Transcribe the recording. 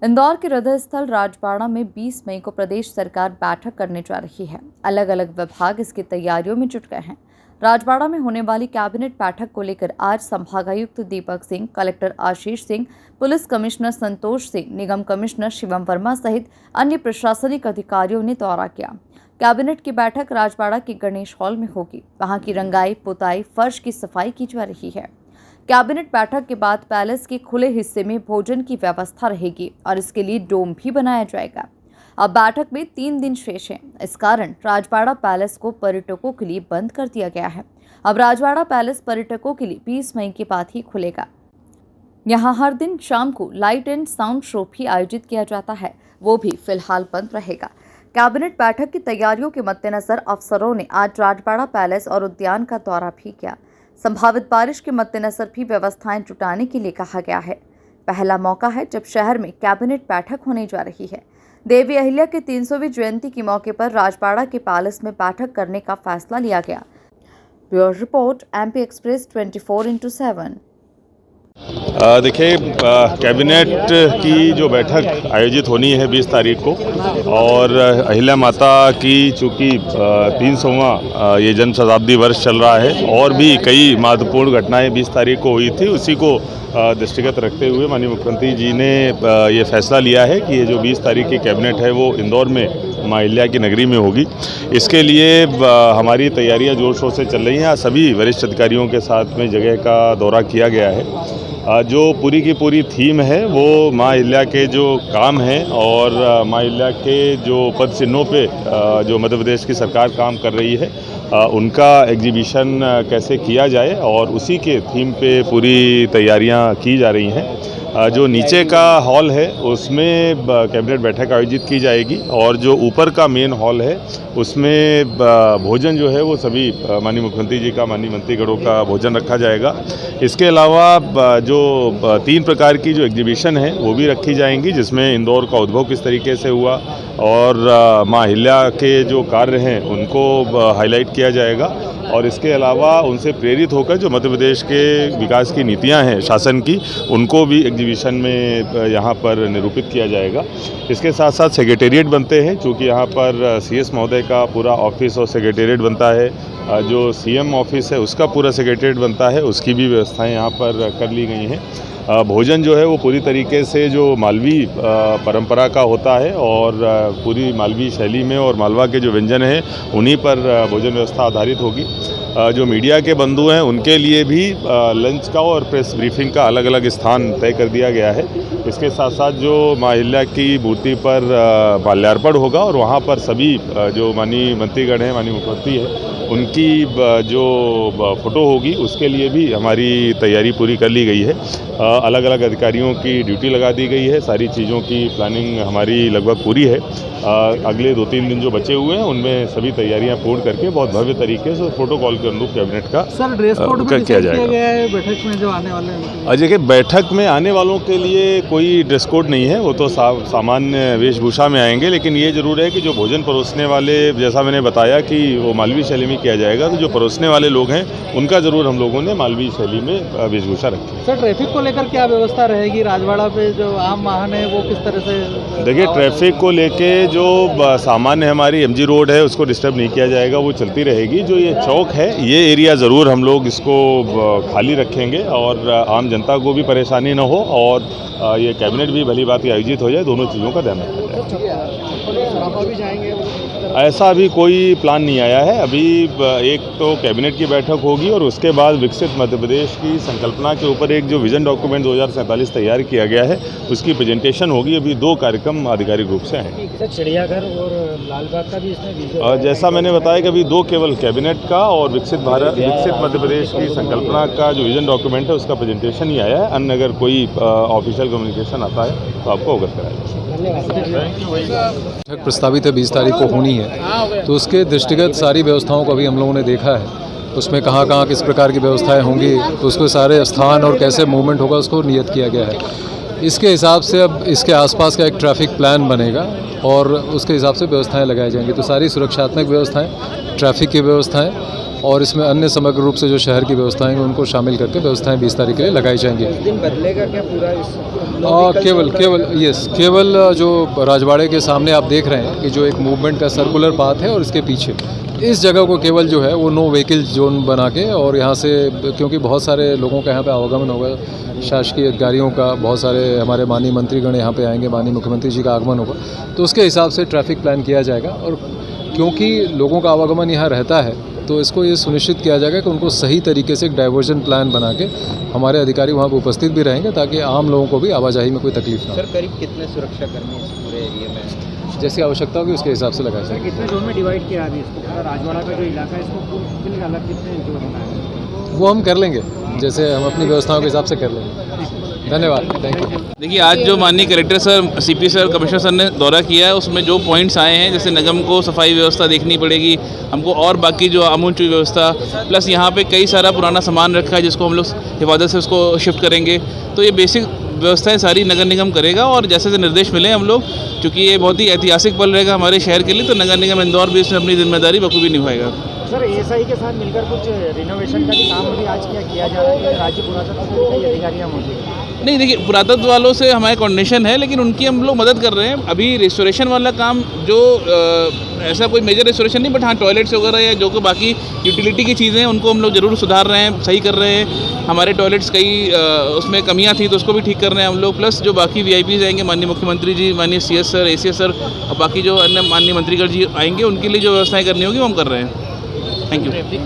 इंदौर के हृदय स्थल राजबाड़ा में 20 मई को प्रदेश सरकार बैठक करने जा रही है। अलग अलग विभाग इसकी तैयारियों में जुट गए हैं। राजबाड़ा में होने वाली कैबिनेट बैठक को लेकर आज संभागायुक्त Deepak Singh, collector Ashish Singh, police commissioner Santosh Singh, निगम कमिश्नर शिवम वर्मा सहित अन्य प्रशासनिक अधिकारियों ने दौरा किया। कैबिनेट की बैठक राजबाड़ा के गणेश हॉल में होगी। वहां की रंगाई, पुताई, फर्श की सफाई की जा रही है। कैबिनेट बैठक के बाद पैलेस के खुले हिस्से में भोजन की व्यवस्था रहेगी और इसके लिए डोम भी बनाया जाएगा। अब बैठक में 3 दिन शेष हैं। इस कारण राजबाड़ा पैलेस को पर्यटकों के लिए बंद कर दिया गया है। अब राजबाड़ा पैलेस पर्यटकों के लिए 20 मई के बाद ही खुलेगा। यहाँ हर दिन शाम को लाइट एंड साउंड शो भी आयोजित किया जाता है, वो भी फिलहाल बंद रहेगा। कैबिनेट बैठक की तैयारियों के मद्देनजर अफसरों ने आज राजबाड़ा पैलेस और उद्यान का दौरा भी किया। संभावित बारिश के मद्देनजर भी व्यवस्थाएं जुटाने के लिए कहा गया है। पहला मौका है जब शहर में कैबिनेट बैठक होने जा रही है। देवी अहिल्या के 300वीं जयंती के मौके पर राजबाड़ा के पैलेस में बैठक करने का फैसला लिया गया। Bureau report, MP express 24/7। देखिए, कैबिनेट की जो बैठक आयोजित होनी है 20 तारीख को, और अहिल्या माता की चूँकि 300वां ये जन्म शताब्दी वर्ष चल रहा है और भी कई महत्वपूर्ण घटनाएं 20 तारीख को हुई थी, उसी को दृष्टिगत रखते हुए माननीय मुख्यमंत्री जी ने ये फैसला लिया है कि ये जो 20 तारीख की कैबिनेट है वो इंदौर में माँ अहिल्या की नगरी में होगी। इसके लिए हमारी तैयारियां जोर शोर से चल रही हैं। सभी वरिष्ठ अधिकारियों के साथ में जगह का दौरा किया गया है। जो पूरी की पूरी थीम है वो माँ अहिल्या के जो काम हैं और माँ अहिल्या के जो पद चिन्हों पे जो मध्य प्रदेश की सरकार काम कर रही है उनका एग्जीबिशन कैसे किया जाए, और उसी के थीम पे पूरी तैयारियां की जा रही हैं। जो नीचे का हॉल है उसमें कैबिनेट बैठक आयोजित की जाएगी, और जो ऊपर का मेन हॉल है उसमें भोजन जो है वो सभी माननीय मुख्यमंत्री जी का, माननीय मंत्रीगणों का भोजन रखा जाएगा। इसके अलावा जो 3 प्रकार की जो एग्जीबिशन है वो भी रखी जाएंगी, जिसमें इंदौर का उद्भव किस तरीके से हुआ और माँ अहिल्या के जो कार्य हैं उनको हाईलाइट किया जाएगा, और इसके अलावा उनसे प्रेरित होकर जो मध्य प्रदेश के विकास की नीतियां हैं शासन की, उनको भी एग्जीबिशन में यहाँ पर निरूपित किया जाएगा। इसके साथ साथ सेक्रेटेरिएट बनते हैं, चूँकि यहाँ पर CS महोदय का पूरा ऑफिस और सेक्रेटेरिएट बनता है, जो CM ऑफिस है उसका पूरा सेक्रेटेरिएट बनता है, उसकी भी व्यवस्थाएं यहाँ पर कर ली गई हैं। भोजन जो है वो पूरी तरीके से जो मालवी परंपरा का होता है और पूरी मालवी शैली में, और मालवा के जो व्यंजन हैं उन्हीं पर भोजन व्यवस्था आधारित होगी। जो मीडिया के बंधु हैं उनके लिए भी लंच का और प्रेस ब्रीफिंग का अलग अलग स्थान तय कर दिया गया है। इसके साथ साथ जो माँ अहिल्या की मूर्ति पर माल्यार्पण होगा, और वहाँ पर सभी जो माननीय मंत्रीगण हैं, माननीय मुख्यमंत्री है, उनकी जो फ़ोटो होगी उसके लिए भी हमारी तैयारी पूरी कर ली गई है। अलग अलग अधिकारियों की ड्यूटी लगा दी गई है। सारी चीज़ों की प्लानिंग हमारी लगभग पूरी है। अगले 2-3 दिन जो बचे हुए हैं उनमें सभी तैयारियां पूर्ण करके बहुत भव्य तरीके से प्रोटोकॉल के अनुरूप कैबिनेट का सर ड्रेस कोड भी किया जाएगा। बैठक में जो आने वाले हैं, देखिए, बैठक में आने वालों के लिए कोई ड्रेस कोड नहीं है, वो तो सामान्य वेशभूषा में आएंगे, लेकिन ये जरूर है कि जो भोजन परोसने वाले, जैसा मैंने बताया कि वो मालवी शैली में किया जाएगा, तो जो परोसने वाले लोग हैं उनका जरूर हम लोगों ने मालवी शैली में वेशभूषा रखी है। सर ट्रैफिक को लेकर क्या व्यवस्था रहेगी? राजबाड़ा पे जो आम वाहन है वो किस तरह से? देखिए, ट्रैफिक को लेके जो सामान्य हमारी MG रोड है उसको डिस्टर्ब नहीं किया जाएगा, वो चलती रहेगी। जो ये चौक है, ये एरिया ज़रूर हम लोग इसको खाली रखेंगे और आम जनता को भी परेशानी न हो, और ये कैबिनेट भी भली बात आयोजित हो जाए, दोनों चीज़ों का ध्यान रखा जाए। ऐसा अभी कोई प्लान नहीं आया है। अभी एक तो कैबिनेट की बैठक होगी और उसके बाद विकसित मध्य प्रदेश की संकल्पना के ऊपर एक जो विजन डॉक्यूमेंट 2047 तैयार किया गया है उसकी प्रेजेंटेशन होगी। अभी 2 कार्यक्रम आधिकारिक रूप से हैं। चिड़ियाघर और लालबाग का भी इसमें जैसा मैंने बताया कि अभी 2 केवल कैबिनेट का और विकसित मध्य प्रदेश की संकल्पना का जो विजन डॉक्यूमेंट है उसका प्रेजेंटेशन ही आया है। अन्य अगर कोई ऑफिशियल कम्युनिकेशन आता है तो आपको अवगत कराया। बैठक प्रस्तावित है 20 तारीख को होनी है, तो उसके दृष्टिगत सारी व्यवस्थाओं को अभी हम लोगों ने देखा है। उसमें कहाँ कहाँ किस प्रकार की व्यवस्थाएं होंगी, तो उसको सारे स्थान और कैसे मूवमेंट होगा उसको नियत किया गया है। इसके हिसाब से अब इसके आसपास का एक ट्रैफिक प्लान बनेगा और उसके हिसाब से व्यवस्थाएं लगाई जाएंगी। तो सारी सुरक्षात्मक व्यवस्थाएं, ट्रैफिक की व्यवस्थाएं और इसमें अन्य समग्र रूप से जो शहर की व्यवस्थाएं हैं उनको शामिल करके व्यवस्थाएं 20 तारीख के लिए लगाई जाएंगी। दिन बदलेगा क्या पूरा केवल जो राजवाड़े के सामने आप देख रहे हैं कि जो एक मूवमेंट का सर्कुलर पाथ है और इसके पीछे इस जगह को केवल जो है वो नो व्हीकल जोन बना के, और यहाँ से क्योंकि बहुत सारे लोगों का यहाँ पे आवागमन होगा, शासकीय गाड़ियों का, बहुत सारे हमारे माननीय मंत्रीगण यहाँ पे आएंगे, माननीय मुख्यमंत्री जी का आगमन होगा, तो उसके हिसाब से ट्रैफिक प्लान किया जाएगा। और क्योंकि लोगों का आवागमन यहाँ रहता है तो इसको ये सुनिश्चित किया जाएगा कि उनको सही तरीके से एक डाइवर्जन प्लान बना के हमारे अधिकारी वहाँ पर उपस्थित भी रहेंगे ताकि आम लोगों को भी आवाजाही में कोई तकलीफ ना हो। सर करीब कितने सुरक्षाकर्मी इस पूरे एरिया में? जैसी आवश्यकता होगी उसके हिसाब से लगाया जाएगा। कितने जोन में डिवाइड किया अभी इसको? पूरा राजवाड़ा का जो इलाका है इसको पूरे अलग कितने जोन बनाया? वो हम कर लेंगे, जैसे हम अपनी व्यवस्थाओं के हिसाब से कर लेंगे। धन्यवाद, थैंक यू। देखिए, आज जो माननीय collector sir, CP sir, commissioner sir ने दौरा किया है उसमें जो पॉइंट्स आए हैं, जैसे निगम को सफाई व्यवस्था देखनी पड़ेगी हमको, और बाकी जो आमूल चूल व्यवस्था, प्लस यहाँ पे कई सारा पुराना सामान रखा है जिसको हम लोग हिफाजत से उसको शिफ्ट करेंगे, तो ये बेसिक व्यवस्थाएं सारी नगर निगम करेगा। और जैसे जैसे निर्देश मिले हम लोग, क्योंकि ये बहुत ही ऐतिहासिक पल रहेगा हमारे शहर के लिए, तो नगर निगम इंदौर भी इसमें अपनी जिम्मेदारी बखूबी निभाएगा। सर एएसआई के साथ मिलकर कुछ रिनोवेशन का भी काम अभी आज किया जा रहा है, राज्य पुरातत्व से कई अधिकारियाँ मौजूद हैं? नहीं, देखिए, पुरातत्व वालों से हमारे कोऑर्डिनेशन है, लेकिन उनकी हम लोग मदद कर रहे हैं। अभी रिस्टोरेशन वाला काम जो ऐसा कोई मेजर रिस्टोरेशन नहीं, बट हाँ टॉयलेट्स वगैरह या जो को बाकी यूटिलिटी की चीज़ें हैं उनको हम लोग ज़रूर सुधार रहे हैं, सही कर रहे हैं। हमारे टॉयलेट्स कई उसमें कमियां थी तो उसको भी ठीक कर रहे हैं हम लोग। प्लस जो बाकी VIPs आएंगे, माननीय मुख्यमंत्री जी, माननीय CS सर, ACS सर और बाकी जो अन्य माननीय मंत्रीगण जी आएंगे, उनके लिए जो व्यवस्थाएँ करनी होगी वो हम कर रहे हैं। Thank you.